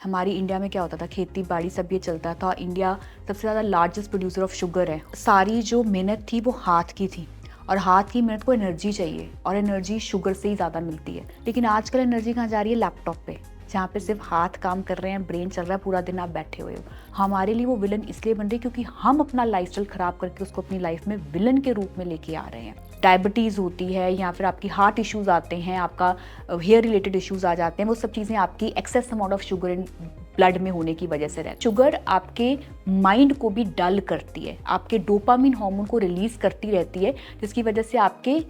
हमारी इंडिया में क्या होता था, खेती बाड़ी सब ये चलता था। इंडिया सबसे ज़्यादा लार्जेस्ट प्रोड्यूसर ऑफ शुगर है। सारी जो मेहनत थी वो हाथ की थी, और हाथ की मेहनत को एनर्जी चाहिए, और एनर्जी शुगर से ही ज़्यादा मिलती है। लेकिन आजकल एनर्जी कहाँ जा रही है? लैपटॉप पे, जहाँ पे सिर्फ हाथ काम कर रहे हैं, ब्रेन चल रहा है, पूरा दिन आप बैठे हुए हो। हमारे लिए वो विलन इसलिए बन रही है क्योंकि हम अपना लाइफस्टाइल खराब करके उसको अपनी लाइफ में विलन के रूप में लेके आ रहे हैं। डायबिटीज़ होती है, या फिर आपकी हार्ट इश्यूज़ आते हैं, आपका हेयर रिलेटेड इश्यूज़ आ जाते हैं, वो सब चीज़ें आपकी excess amount of sugar in blood में होने की वजह से रहती है। शुगर आपके माइंड को भी डल करती है, आपके डोपामिन हार्मोन को रिलीज करती रहती है, जिसकी वजह से आपके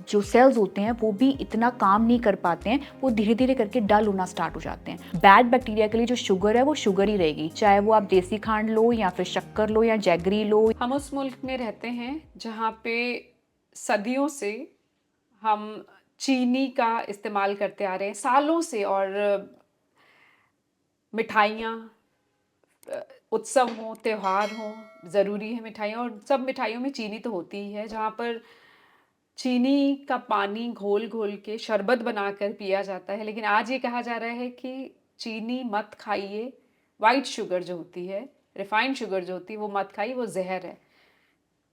जो सेल्स होते हैं वो भी इतना काम नहीं कर पाते हैं, वो धीरे धीरे करके डल होना स्टार्ट हो जाते हैं। बैड बैक्टीरिया के लिए जो शुगर है वो शुगर ही रहेगी, चाहे वो आप देसी खांड लो या फिर शक्कर लो या जैगरी लो। हम उस मुल्क में रहते हैं जहाँ पे सदियों से हम चीनी का इस्तेमाल करते आ रहे हैं सालों से। और मिठाइयाँ, उत्सव हों, त्योहार हों, ज़रूरी है मिठाइयाँ, और सब मिठाइयों में चीनी तो होती ही है। जहाँ पर चीनी का पानी घोल घोल के शरबत बनाकर पिया जाता है, लेकिन आज ये कहा जा रहा है कि चीनी मत खाइए, वाइट शुगर जो होती है, रिफाइंड शुगर जो होती है, वो मत खाइए, वो जहर है।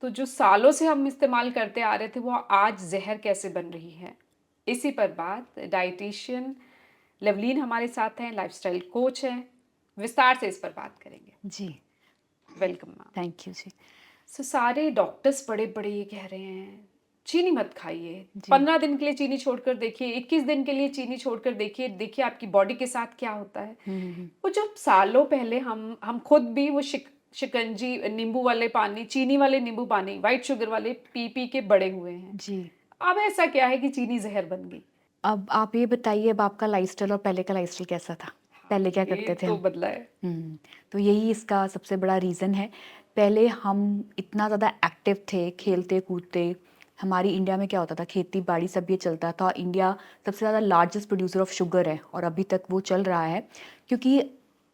तो जो सालों से हम इस्तेमाल करते आ रहे थे वो आज जहर कैसे बन रही है, इसी पर बात डाइटिशियन लवलीन हमारे साथ हैं, लाइफस्टाइल कोच हैं, विस्तार से इस पर बात करेंगे। जी, वेलकम मैम। थैंक यू जी। सारे डॉक्टर्स बड़े बड़े ये कह रहे हैं चीनी मत खाइए, जी। 15 दिन के लिए चीनी छोड़कर देखिए, 21 दिन के लिए चीनी छोड़कर देखिए, देखिए आपकी बॉडी के साथ क्या होता है। वो जो सालों पहले हम खुद भी वो शिकंजी, नींबू वाले पानी, चीनी वाले नींबू पानी, वाइट शुगर वाले पी पी के बड़े हुए हैं। जी। अब ऐसा क्या है कि चीनी जहर बन गई? अब आप ये बताइए, अब आपका लाइफ़स्टाइल और पहले का लाइफ़स्टाइल कैसा था? हाँ, पहले क्या ये करते थे तो हम? बदला है। तो यही इसका सबसे बड़ा रीज़न है। पहले हम इतना ज़्यादा एक्टिव थे, खेलते-कूदते। हमारी इंडिया में क्या होता था, खेती-बाड़ी सब ये चलता था। इंडिया सबसे ज़्यादा लार्जेस्ट प्रोड्यूसर ऑफ शुगर है, और अभी तक वो चल रहा है, क्योंकि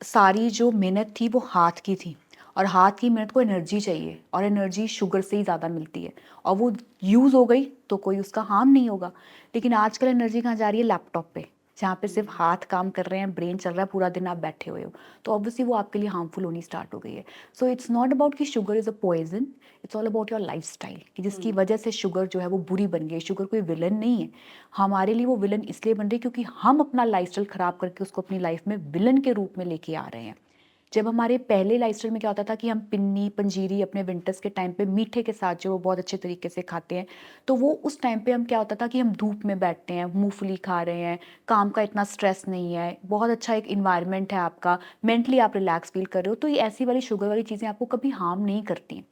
सारी जो मेहनत थी वो हाथ की थी, और हाथ की मेहनत को एनर्जी चाहिए, और एनर्जी शुगर से ही ज़्यादा मिलती है, और वो यूज़ हो गई तो कोई उसका हार्म नहीं होगा। लेकिन आजकल एनर्जी कहाँ जा रही है? लैपटॉप पे, जहाँ पे सिर्फ हाथ काम कर रहे हैं, ब्रेन चल रहा है, पूरा दिन आप बैठे हुए हो। तो ऑब्वियसली वो आपके लिए हार्मफुल होनी स्टार्ट हो गई है। सो इट्स नॉट अबाउट कि sugar is a poison, it's all about your lifestyle, कि जिसकी वजह से शुगर जो है वो बुरी बन गई है। शुगर कोई विलन नहीं है, हमारे लिए वो विलन इसलिए बन रही है क्योंकि हम अपना लाइफस्टाइल खराब करके उसको अपनी लाइफ में विलन के रूप में लेके आ रहे हैं। जब हमारे पहले लाइफस्टाइल में क्या होता था कि हम पिन्नी पंजीरी अपने विंटर्स के टाइम पे मीठे के साथ जो बहुत अच्छे तरीके से खाते हैं, तो वो उस टाइम पे हम क्या होता था कि हम धूप में बैठते हैं, मूंगफली खा रहे हैं, काम का इतना स्ट्रेस नहीं है, बहुत अच्छा एक इन्वायरमेंट है आपका, मेंटली आप रिलैक्स फील कर रहे हो, तो ये ऐसी वाली शुगर वाली चीज़ें आपको कभी हार्म नहीं करती।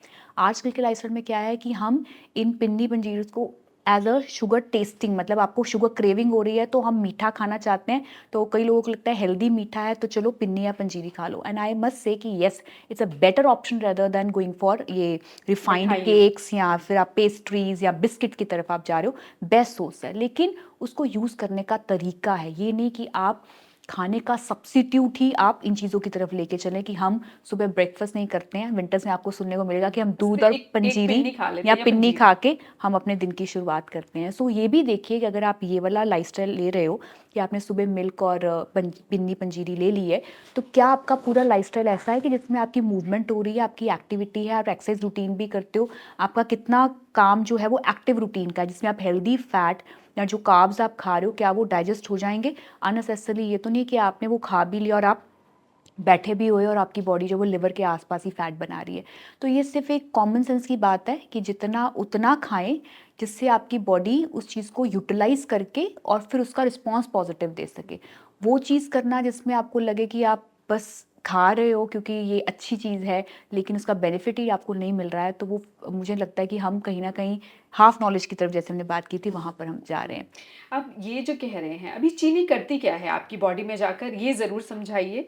आजकल के लाइफस्टाइल में क्या है कि हम इन पिन्नी पंजीरी को एज अ शुगर टेस्टिंग, मतलब आपको शुगर क्रेविंग हो रही है तो हम मीठा खाना चाहते हैं, तो कई लोगों को लगता है हेल्दी मीठा है तो चलो पिन्नी या पंजीरी खा लो। एंड आई मस्ट से कि yes, it's a better option rather than going for ये रिफाइंड मिठाइयाँ। केक्स, या फिर आप पेस्ट्रीज या बिस्किट की तरफ आप जा रहे हो। बेस्ट सोर्स है, लेकिन उसको यूज़ करने का तरीका है। ये नहीं कि आप खाने का सब्सिट्यूट ही आप इन चीज़ों की तरफ लेके चलें, कि हम सुबह ब्रेकफास्ट नहीं करते हैं। विंटर्स में आपको सुनने को मिलेगा कि हम बस दूध और एक एक पंजीरी पिन्नी खा लेते या हैं या पिन्नी पंजीरी। खा के हम अपने दिन की शुरुआत करते हैं। सो ये भी देखिए कि अगर आप ये वाला लाइफस्टाइल ले रहे हो कि आपने सुबह मिल्क और पिन्नी पंजीरी ले ली है, तो क्या आपका पूरा लाइफस्टाइल ऐसा है कि जिसमें आपकी मूवमेंट हो रही है, आपकी एक्टिविटी है, आप एक्सरसाइज रूटीन भी करते हो, आपका कितना काम जो है वो एक्टिव रूटीन का है, जिसमें आप हेल्दी फैट या जो कार्ब्स आप खा रहे हो क्या वो डाइजेस्ट हो जाएंगे? अननेसेसरली ये तो नहीं कि आपने वो खा भी लिया और आप बैठे भी हुए और आपकी बॉडी जो वो लिवर के आसपास ही फैट बना रही है। तो ये सिर्फ एक कॉमन सेंस की बात है कि जितना उतना खाएं, जिससे आपकी बॉडी उस चीज़ को यूटिलाइज करके और फिर उसका रिस्पॉन्स पॉजिटिव दे सके। वो चीज़ करना जिसमें आपको लगे कि आप बस खा रहे हो क्योंकि ये अच्छी चीज़ है, लेकिन उसका बेनिफिट ही आपको नहीं मिल रहा है, तो वो मुझे लगता है कि हम कहीं ना कहीं हाफ नॉलेज की तरफ, जैसे हमने बात की थी, वहाँ पर हम जा रहे हैं। अब ये जो कह रहे हैं, अभी चीनी करती क्या है आपकी बॉडी में जाकर, ये ज़रूर समझाइए।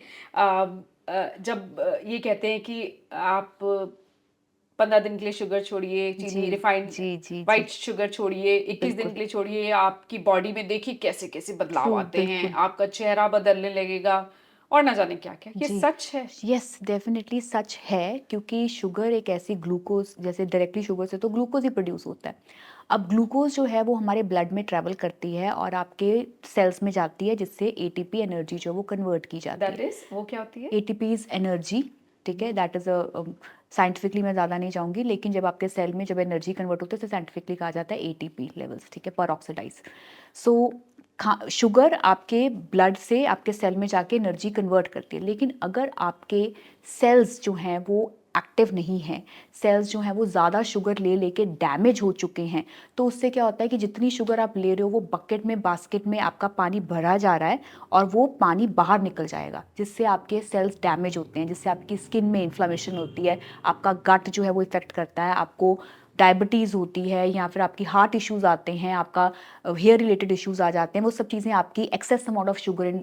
जब ये कहते हैं कि आप 15 दिन के लिए शुगर छोड़िए, जी चीनी रिफाइंड जी जी जी। वाइट शुगर छोड़िए, 21 दिन बिल्कुल। के लिए छोड़िए, आपकी बॉडी में देखिए कैसे कैसे बदलाव ट्रू, आते हैं, बिल्कुल। आपका चेहरा बदलने लगेगा और ना जाने क्या क्या। ये जी, सच है? यस, डेफ़िनेटली सच है, क्योंकि शुगर एक ऐसी ग्लूकोज़, जैसे डायरेक्टली शुगर से तो ग्लूकोज़ ही प्रोड्यूस होता है। अब ग्लूकोज जो है वो हमारे ब्लड में ट्रैवल करती है और आपके सेल्स में जाती है, जिससे एटीपी एनर्जी जो है वो कन्वर्ट की जाती दैट है। इज वो क्या होती है? एटीपी इज एनर्जी, ठीक है, दैट इज अ साइंटिफिकली मैं ज़्यादा नहीं जाऊंगी, लेकिन जब आपके सेल में जब एनर्जी कन्वर्ट होती है तो साइंटिफिकली कहा जाता है एटीपी लेवल्स, ठीक है, पर ऑक्सीडाइज। सो शुगर आपके ब्लड से आपके सेल में जाके एनर्जी कन्वर्ट करती है, लेकिन अगर आपके सेल्स जो हैं वो एक्टिव नहीं हैं, सेल्स जो हैं वो ज़्यादा शुगर ले लेके डैमेज हो चुके हैं, तो उससे क्या होता है कि जितनी शुगर आप ले रहे हो वो बकेट में, बास्केट में आपका पानी भरा जा रहा है और वो पानी बाहर निकल जाएगा, जिससे आपके सेल्स डैमेज होते हैं, जिससे आपकी स्किन में इन्फ्लामेशन होती है, आपका गट जो है वो इफेक्ट करता है, आपको डायबिटीज़ होती है, या फिर आपकी हार्ट इश्यूज़ आते हैं, आपका हेयर रिलेटेड इश्यूज़ आ जाते हैं। वो सब चीज़ें आपकी excess amount of sugar in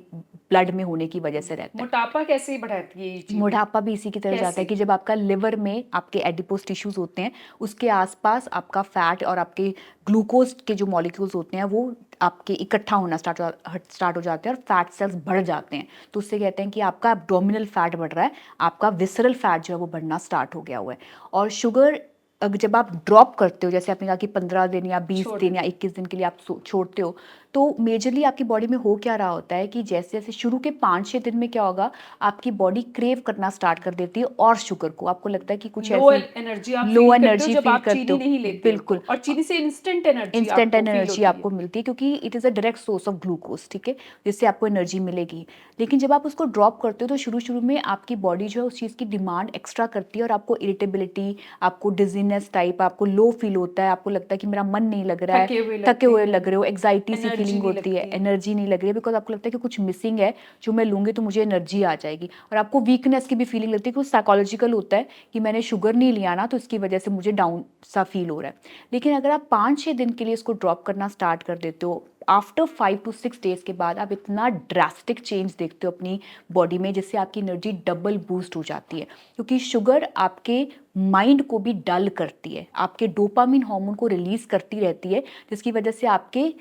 blood में होने की वजह से रहता है। मोटापा कैसे बढ़ाती है ये चीज? मोटापा भी इसी की तरह जाता है कैसे? कि जब आपका लिवर में आपके एडिपोज टिश्यूज होते हैं, उसके आसपास आपका फैट और आपके ग्लूकोज के जो मॉलिक्यूल्स होते हैं वो आपके इकट्ठा होना स्टार्ट हो जाते हैं और फैट सेल्स बढ़ जाते हैं। तो उससे कहते हैं कि आपका एब्डोमिनल फैट बढ़ रहा है, आपका विसरल फैट जो है वो बढ़ना स्टार्ट हो गया हुआ है। और शुगर जब आप ड्रॉप करते हो, जैसे आपने कहा कि 15 दिन या 20 छोड़ दिन या देते 21 दिन के लिए आप छोड़ते हो, तो मेजरली आपकी बॉडी में हो क्या रहा होता है कि जैसे जैसे शुरू के 5-6 दिन में क्या होगा, आपकी बॉडी क्रेव करना स्टार्ट कर देती है और शुगर को, आपको लगता है कि कुछ लो ऐसी एनर्जी आप लो फील करते हो एनर्जी जब फील आप करते चीनी हो। नहीं लेते हो तो, बिल्कुल, और चीनी से इंस्टेंट एनर्जी इंस्टेंट आपको फील एनर्जी होती है। आपको मिलती है क्योंकि it is a direct source of glucose, ठीक है, जिससे आपको एनर्जी मिलेगी। लेकिन जब आप उसको ड्रॉप करते हो तो शुरू शुरू में आपकी बॉडी जो है उस चीज़ की डिमांड एक्स्ट्रा करती है और आपको इरिटेबिलिटी, आपको डिजीनेस टाइप, आपको लो फील होता है, आपको लगता है कि मेरा मन नहीं लग रहा है, थके हुए थके लगते हुए हो, लग रहे हो, एग्जाइटी सी एनर्जी फीलिंग नहीं होती है, लगती। एनर्जी नहीं लग रही है, बिकॉज आपको लगता है कि कुछ मिसिंग है, जो मैं लूँगी तो मुझे एनर्जी आ जाएगी। और आपको वीकनेस की भी फीलिंग लगती है, कुछ साइकोलॉजिकल होता है कि मैंने शुगर नहीं लिया ना तो इसकी वजह से मुझे डाउन सा फील हो रहा है। लेकिन अगर आप 5-6 दिन के लिए इसको ड्रॉप करना स्टार्ट कर देते हो, आफ्टर 5 to 6 days के बाद आप इतना ड्रास्टिक चेंज देखते हो अपनी बॉडी में, जिससे आपकी एनर्जी डबल बूस्ट हो जाती है। क्योंकि शुगर आपके माइंड को भी डल करती है, आपके डोपामिन हार्मोन को रिलीज करती रहती है, जिसकी वजह से आपके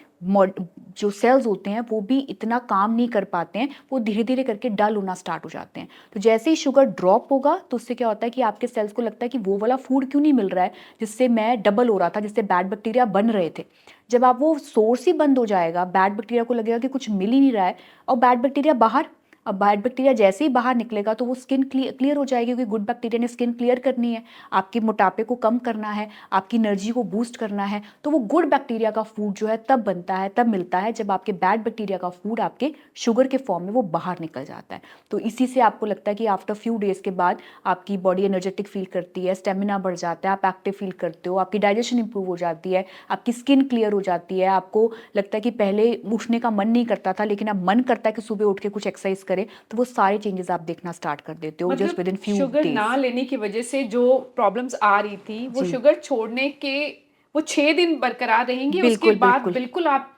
जो सेल्स होते हैं वो भी इतना काम नहीं कर पाते हैं, वो धीरे धीरे करके डल होना स्टार्ट हो जाते हैं। तो जैसे ही शुगर ड्रॉप होगा तो उससे क्या होता है कि आपके सेल्स को लगता है कि वो वाला फूड क्यों नहीं मिल रहा है जिससे मैं डबल हो रहा था, जिससे बैड बैक्टीरिया बन रहे थे। जब आप वो सोर्स ही बंद हो जाएगा, बैड बैक्टीरिया को लगेगा कि कुछ मिल ही नहीं रहा है, और बैड बैक्टीरिया बाहर, अब बैड बैक्टीरिया जैसे ही बाहर निकलेगा तो वो स्किन क्लियर हो जाएगी, क्योंकि गुड बैक्टीरिया ने स्किन क्लियर करनी है, आपके मोटापे को कम करना है, आपकी एनर्जी को बूस्ट करना है। तो वो गुड बैक्टीरिया का फूड जो है तब बनता है, तब मिलता है जब आपके बैड बैक्टीरिया का फूड आपके शुगर के फॉर्म में वो बाहर निकल जाता है। तो इसी से आपको लगता है कि आफ्टर फ्यू डेज के बाद आपकी बॉडी एनर्जेटिक फील करती है, स्टेमिना बढ़ जाता है, आप एक्टिव फील करते हो, आपकी डाइजेशन इंप्रूव हो जाती है, आपकी स्किन क्लियर हो जाती है, आपको लगता है कि पहले उठने का मन नहीं करता था लेकिन अब मन करता है कि सुबह उठ के कुछ एक्सरसाइज करें। तो वो सारे चेंजेस आप देखना स्टार्ट कर देते हो जस्ट मतलब with in few sugar days. ना लेने की वजह से जो प्रॉब्लम्स आ रही थी वो जी, शुगर छोड़ने के वो 6 दिन बरकरार रहेंगी, उसके बिल्कुल बाद बिल्कुल। बिल्कुल आप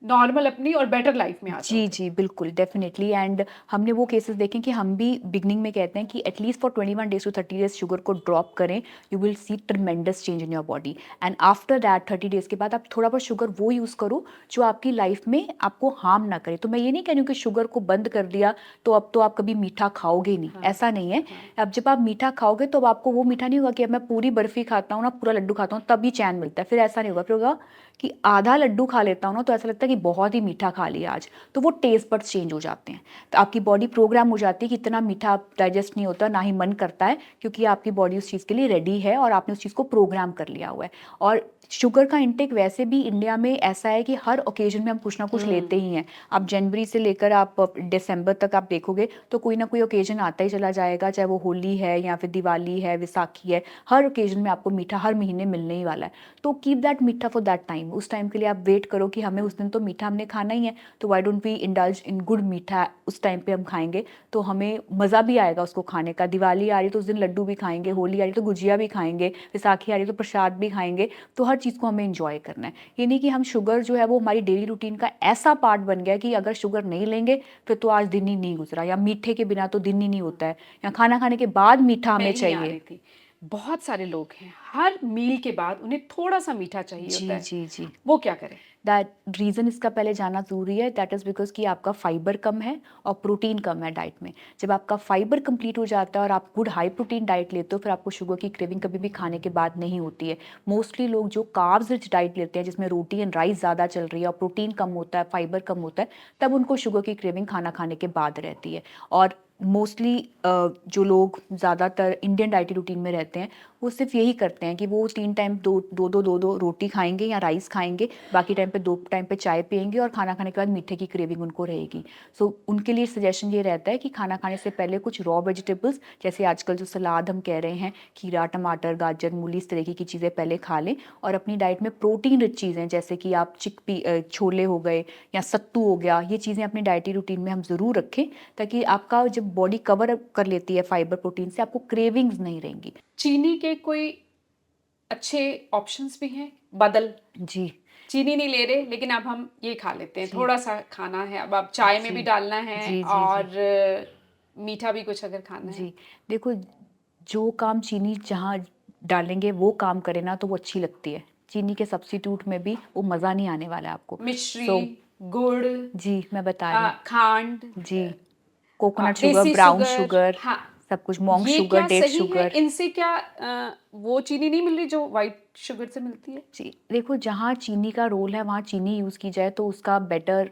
नॉर्मल अपनी और बेटर लाइफ में आ जी जाओगे। जी बिल्कुल, डेफिनेटली। एंड हमने वो केसेस देखे कि हम भी बिगनिंग में कहते हैं कि at least for 21 days to 30 days sugar को ड्रॉप करें, you will see tremendous change in your body. And after that 30 days के बाद आप थोड़ा बहुत शुगर वो यूज़ करो जो आपकी लाइफ में आपको हार्म ना करे। तो मैं ये नहीं कह रही हूँ कि शुगर को बंद कर दिया तो अब तो आप कभी मीठा खाओगे ही नहीं, हाँ, ऐसा नहीं है। हाँ। अब जब आप मीठा खाओगे तो अब आपको वो मीठा नहीं होगा कि अब मैं पूरी बर्फी खाता हूँ ना, पूरा लड्डू खाता हूँ तभी चैन मिलता है, फिर ऐसा नहीं होगा। फिर होगा कि आधा लड्डू खा लेता हूँ ना तो ऐसा लगता है कि बहुत ही मीठा खा लिया आज, तो वो टेस्ट बड्स चेंज हो जाते हैं। तो आपकी बॉडी प्रोग्राम हो जाती है कि इतना मीठा डाइजेस्ट नहीं होता, ना ही मन करता है, क्योंकि आपकी बॉडी उस चीज़ के लिए रेडी है और आपने उस चीज़ को प्रोग्राम कर लिया हुआ है। और शुगर का इंटेक वैसे भी इंडिया में ऐसा है कि हर ओकेजन में हम कुछ ना कुछ लेते ही हैं। आप जनवरी से लेकर आप दिसंबर तक आप देखोगे तो कोई ना कोई ओकेजन आता ही चला जाएगा, चाहे वो होली है या फिर दिवाली है, विसाखी है, हर ओकेजन में आपको मीठा हर महीने मिलने ही वाला है। तो कीप दैट मीठा फॉर दैट टाइम, उस टाइम के लिए आप वेट करो कि हमें उस दिन तो मीठा हमने खाना ही है, तो why don't we indulge in गुड मीठा, उस टाइम पे हम खाएंगे तो हमें मज़ा भी आएगा उसको खाने का। दिवाली आ रही तो उस दिन लड्डू भी खाएंगे, होली आ रही तो गुजिया भी खाएंगे, विसाखी आ रही तो प्रसाद भी खाएंगे। तो हर चीज़ को हमें इंजॉय करना है। ये नहीं कि हम शुगर जो है वो हमारी डेली रूटीन का ऐसा पार्ट बन गया कि अगर शुगर नहीं लेंगे फिर तो आज दिन ही नहीं गुजरा, या मीठे के बिना तो दिन ही नहीं होता है, या खाना खाने के बाद मीठा मैं हमें यहीं आ चाहिए। रही थी। बहुत सारे लोग हैं, हर मील के बाद उन्हें थोड़ा-सा मीठा चाहिए होता जी, है, जी, जी। वो क्या करें? दैट रीज़न इसका पहले जानना ज़रूरी है, दैट इज़ बिकॉज़ कि आपका फाइबर कम है और प्रोटीन कम है डाइट में। जब आपका फाइबर कंप्लीट हो जाता है और आप गुड हाई प्रोटीन डाइट लेते हो, फिर आपको शुगर की क्रेविंग कभी भी खाने के बाद नहीं होती है। मोस्टली लोग जो कार्ब्स रिच डाइट लेते हैं, जिसमें रोटी एंड राइस ज़्यादा चल रही है और प्रोटीन कम होता है, फाइबर कम होता है, तब उनको शुगर की क्रेविंग खाना खाने के बाद रहती है। और मोस्टली जो लोग ज़्यादातर इंडियन डाइटरी रूटीन में रहते हैं, वो सिर्फ यही करते हैं कि वो 3 टाइम दो रोटी खाएँगे या राइस खाएँगे, बाकी टाइम पे 2 टाइम पे चाय पिएँगे और खाना खाने के बाद मीठे की क्रेविंग उनको रहेगी। सो उनके लिए सजेशन ये रहता है कि खाना खाने से पहले कुछ रॉ वेजिटेबल्स, जैसे आजकल जो सलाद हम कह रहे हैं, खीरा, टमाटर, गाजर, मूली, इस तरीके की चीज़ें पहले खा लें और अपनी डाइट में प्रोटीन रिच चीज़ें जैसे कि आप छोले हो गए या सत्तू हो गया, ये चीज़ें अपनी डाइटरी रूटीन में हम ज़रूर रखें, ताकि आपका जब बॉडी कवर अप कर लेती है फाइबर प्रोटीन से, आपको क्रेविंग्स नहीं रहेंगी। चीनी के कोई अच्छे ऑप्शंस भी हैं, बदल? जी, चीनी नहीं ले रहे, लेकिन अब हम ये खा लेते हैं, जी, थोड़ा-सा खाना है, अब चाय में जी, भी डालना है जी, जी, जी, और मीठा भी कुछ अगर खाना है। जी। देखो, जो काम चीनी जहाँ डालेंगे वो काम करे ना तो वो अच्छी लगती है। चीनी के सब्स्टिट्यूट में भी वो मज़ा नहीं आने वाला है आपको। मिश्री, सो गुड़, जी, मैं बता रही हूँ। खांड, जी, कोकोनट शुगर, देसी ब्राउन शुगर, शुगर, हाँ, सब कुछ, मोंक ये शुगर, क्या डेट सही है? शुगर। इनसे क्या वो चीनी नहीं मिल रही जो व्हाइट शुगर से मिलती है? जी, देखो, जहाँ चीनी का रोल है वहाँ चीनी यूज़ की जाए तो उसका बेटर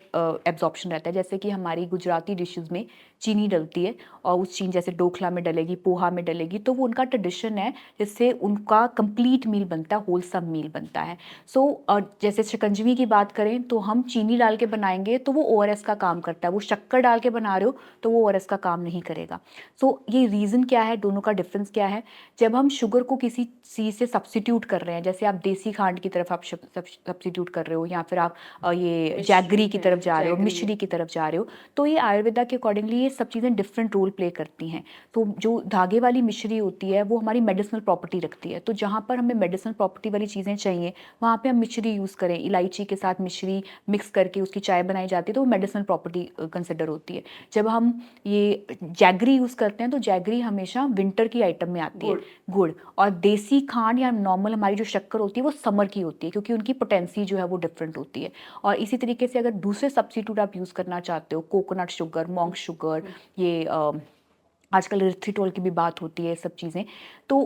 एब्ज़ॉर्प्शन रहता है। जैसे कि हमारी गुजराती डिशेज़ में चीनी डलती है और उस चीनी जैसे डोखला में डलेगी, पोहा में डलेगी, तो वो उनका ट्रेडिशन है, जिससे उनका कंप्लीट मील बनता है, होलसम मील बनता है। सो जैसे शिकंजवी की बात करें तो हम चीनी डाल के बनाएँगे तो वो ओआरएस का काम करता है, वो शक्कर डाल के बना रहे हो तो वो ओआरएस का काम नहीं करेगा। सो ये रीज़न क्या है, दोनों का डिफ़रेंस क्या है? जब हम शुगर को किसी चीज़ से सब्स्टिट्यूट कर रहे हैं, जैसे आप देसी खांड की तरफ आप सब्स्टिट्यूट कर रहे हो या फिर आप ये मिश्री जैगरी की है, तरफ जा रहे हो, जैगरी है। मिश्री की तरफ जा रहे हो, तो ये आयुर्वेदा के अकॉर्डिंगली ये सब चीज़ें डिफरेंट रोल प्ले करती हैं। तो जो धागे वाली मिश्री होती है वो हमारी मेडिसिनल प्रॉपर्टी रखती है, तो जहाँ पर हमें मेडिसिनल प्रॉपर्टी वाली चीज़ें चाहिए वहाँ पे हम मिश्री यूज़ करें, इलायची के साथ मिश्री मिक्स करके उसकी चाय बनाई जाती है, तो वो मेडिसिनल प्रॉपर्टी कंसिडर होती है। जब हम ये जैगरी यूज़ करते हैं तो जैगरी हमेशा विंटर की आइटम में आती है, गुड़। गुड़। और देसी खांड या नॉर्मल हमारी जो शक्कर होती है वो समर की होती है, क्योंकि उनकी पोटेंसी जो है वो डिफरेंट होती है। और इसी तरीके से अगर दूसरे सब्स्टिट्यूट आप यूज़ करना चाहते हो, कोकोनट शुगर, मोंक शुगर, ये आजकल इरिथ्रिटोल की भी बात होती है, ये सब चीज़ें, तो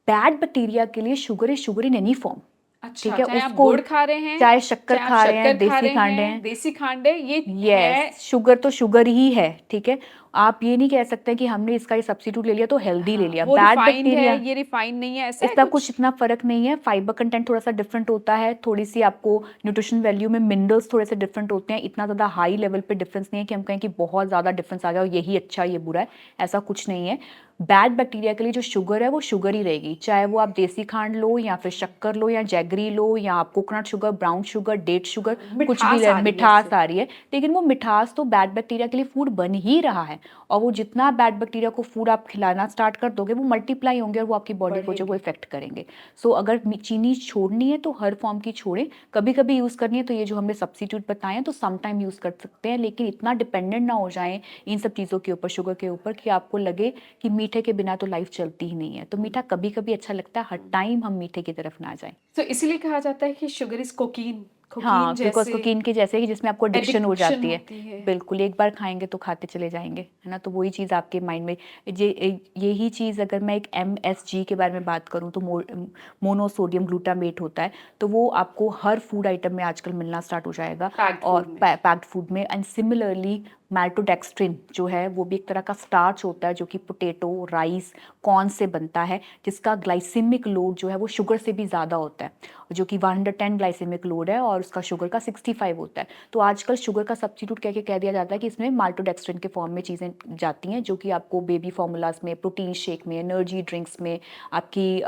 बैड बैक्टीरिया के लिए sugar is sugar in any form. अच्छा, ठीक है, चाहे आप उसको गुड़ खा रहे हैं, चाहे शक्कर चाहे आप खा रहे हैं, शक्कर खा देसी रहे खांडे हैं, हैं, देसी खांड है, ये है। यस, शुगर तो शुगर ही है। ठीक है, आप ये नहीं कह सकते कि हमने इसका ये सब्स्टिट्यूट ले लिया तो हेल्दी ले हाँ, लिया। वो बैड रिफाइंड है, बैक्टीरिया, ये रिफाइंड नहीं है, ऐसा है इसका कुछ कुछ? इतना फ़र्क नहीं है, फाइबर कंटेंट थोड़ा-सा डिफरेंट होता है, थोड़ी-सी आपको न्यूट्रिशन वैल्यू में मिनरल्स थोड़े-से डिफरेंट होते हैं, इतना ज़्यादा हाई लेवल पे डिफरेंस नहीं है कि हम कहें कि बहुत ज़्यादा डिफरेंस आ गया और यही अच्छा, ये बुरा है, ऐसा कुछ नहीं है। बैड बैक्टीरिया के लिए जो शुगर है वो शुगर ही रहेगी, चाहे वो आप देसी खांड लो या फिर शक्कर लो या जैगरी लो या आप coconut sugar, brown sugar, date sugar, कुछ भी मिठास ले, आ रही है मिठास इससे। आ रही है, लेकिन वो मिठास तो बैड बैक्टीरिया के लिए फूड बन ही रहा है। और वो जितना बैड बैक्टीरिया को फूड आप खिलाना स्टार्ट कर दोगे वो मल्टीप्लाई होंगे और वो आपकी बॉडी को जो वो बढ़ेंगे। इफेक्ट करेंगे। सो अगर चीनी छोड़नी है तो हर फॉर्म की छोड़ें, कभी कभी यूज़ करनी है तो ये जो हमने सब्स्टिट्यूट बताए हैं तो सम टाइम यूज़ कर सकते हैं, लेकिन इतना डिपेंडेंट ना हो जाएं इन सब चीज़ों के ऊपर, शुगर के ऊपर, कि आपको लगे कि मीठे के बिना तो लाइफ चलती ही नहीं है। तो मीठा कभी कभी अच्छा लगता है, हर टाइम हम मीठे की तरफ ना जाएं। तो इसीलिए कहा जाता है कि शुगर इज़ कोकीन, कोकीन हाँ, बिकॉज़ जैसे कुकीन के जैसे कि जिसमें आपको एडिक्शन हो एडिक्शन जाती है। होती है। बिल्कुल, एक बार खाएँगे तो खाते चले जाएँगे, है ना? तो वही चीज़ आपके माइंड में, यही चीज़ अगर मैं एक एमएसजी के बारे में बात करूँ तो मोनोसोडियम ग्लूटामेट होता है, तो वो आपको हर फूड आइटम में आजकल मिलना स्टार्ट हो जाएगा पैक्ड और फूड में। पैक्ड फूड में। एंड सिमिलरली माल्टोडेक्स्ट्रिन जो है वो भी एक तरह का स्टार्च होता है जो कि पोटैटो, राइस, कॉर्न से बनता है, जिसका ग्लाइसेमिक लोड जो है वो शुगर से भी ज़्यादा होता है, जो कि 110 ग्लाइसेमिक लोड है और उसका शुगर का 65 होता है। तो आजकल शुगर का सब्स्टिट्यूट कह के कह दिया जाता है कि इसमें माल्टोडेक्स्ट्रिन के फॉर्म में चीज़ें जाती हैं, जो कि आपको बेबी फार्मूलाज में, प्रोटीन शेक में, एनर्जी ड्रिंक्स में, आपकी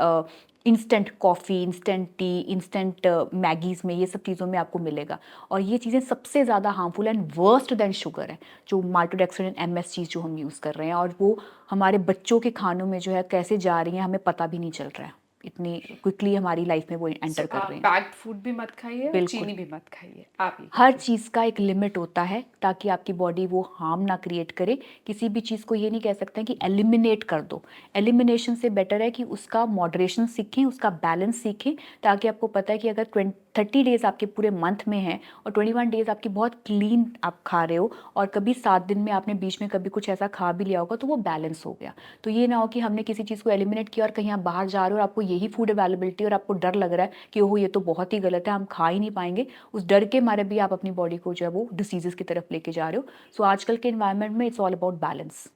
instant coffee, instant tea, instant Maggis में, ये सब चीज़ों में आपको मिलेगा। और ये चीज़ें सबसे ज़्यादा harmful and worst then sugar है, जो माल्टोडेक्स्ट्रिन एमएस चीज़ जो हम यूज़ कर रहे हैं, और वो हमारे बच्चों के खानों में जो है कैसे जा रही है हमें पता भी नहीं चल रहा है। इतनी क्विकली हमारी लाइफ में वो सो एंटर कर आप रहे हैं। पैक्ड फूड भी मत खाइए और बिल्कुल। चीनी भी मत खाइए, आप ये हर कहिए। चीज़ का एक लिमिट होता है ताकि आपकी बॉडी वो हार्म ना क्रिएट करे। किसी भी चीज़ को ये नहीं कह सकते हैं कि एलिमिनेट कर दो। एलिमिनेशन से बेटर है कि उसका मॉडरेशन सीखें, उसका बैलेंस सीखें, ताकि आपको पता है कि अगर 30 डेज़ आपके पूरे मंथ में हैं और 21 डेज़ आपकी बहुत क्लीन आप खा रहे हो और कभी 7 दिन में आपने बीच में कभी कुछ ऐसा खा भी लिया होगा तो वो बैलेंस हो गया। तो ये ना हो कि हमने किसी चीज़ को एलिमिनेट किया और कहीं आप बाहर जा रहे हो और आपको यही फूड अवेलेबिलिटी और आपको डर लग रहा है कि ओहो ये तो बहुत ही गलत है, हम खा ही नहीं पाएंगे। उस डर के मारे भी आप अपनी बॉडी को जो है वो डिसीजेस की तरफ लेके जा रहे हो। सो आजकल के इन्वायरमेंट में इट्स ऑल अबाउट बैलेंस।